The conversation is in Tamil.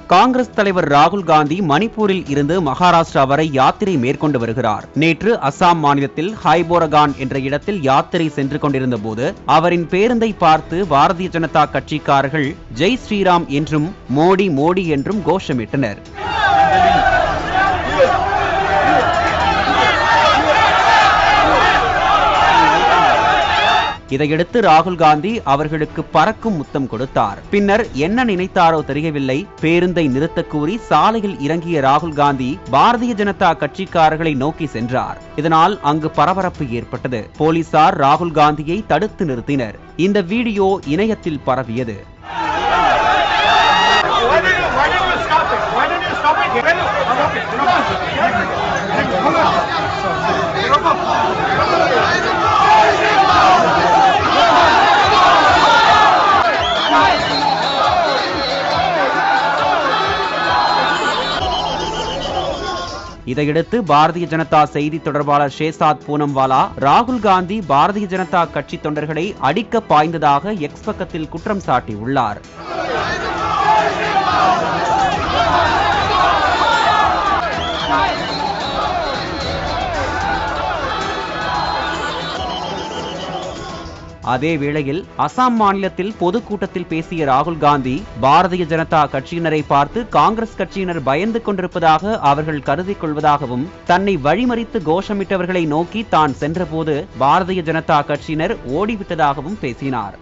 காங்கிரஸ் தலைவர் ராகுல் காந்தி மணிப்பூரில் இருந்து மகாராஷ்டிரா வரை யாத்திரை மேற்கொண்டு வருகிறார். நேற்று அசாம் மாநிலத்தில் ஹைபோரகான் என்ற இடத்தில் யாத்திரை சென்று கொண்டிருந்த போது அவரின் பேருந்தை பார்த்து பாரதிய ஜனதா கட்சிக்காரர்கள் ஜெய் ஸ்ரீராம் என்றும் மோடி மோடி என்றும் கோஷமிட்டனர். இதையடுத்து ராகுல் காந்தி அவர்களுக்கு பறக்கும் முத்தம் கொடுத்தார். பின்னர் என்ன நினைத்தாரோ தெரியவில்லை, பேருந்தை நிறுத்தக் கூறி சாலையில் இறங்கிய ராகுல் காந்தி பாரதிய ஜனதா கட்சிக்காரர்களை நோக்கி சென்றார். இதனால் அங்கு பரபரப்பு ஏற்பட்டது. போலீசார் ராகுல் காந்தியை தடுத்து நிறுத்தினர். இந்த வீடியோ இணையத்தில் பரவியது. இதையடுத்து பாரதிய ஜனதா செய்தி தொடர்பாளர் ஷேசாத் பூனம்வாலா ராகுல் காந்தி பாரதிய ஜனதா கட்சி தொண்டர்களை அடிக்க பாய்ந்ததாக எக்ஸ் பக்கத்தில் குற்றம் சாட்டியுள்ளார். அதே வேளையில் அசாம் மாநிலத்தில் பொதுக்கூட்டத்தில் பேசிய ராகுல் காந்தி பாரதிய ஜனதா கட்சியினரை பார்த்து காங்கிரஸ் கட்சியினர் பயந்து கொண்டிருப்பதாக அவர்கள் கருதிக் கொள்வதாகவும், தன்னை வழிமறித்து கோஷமிட்டவர்களை நோக்கி தான் சென்றபோது பாரதிய ஜனதா கட்சியினர் ஓடிவிட்டதாகவும் பேசினார்.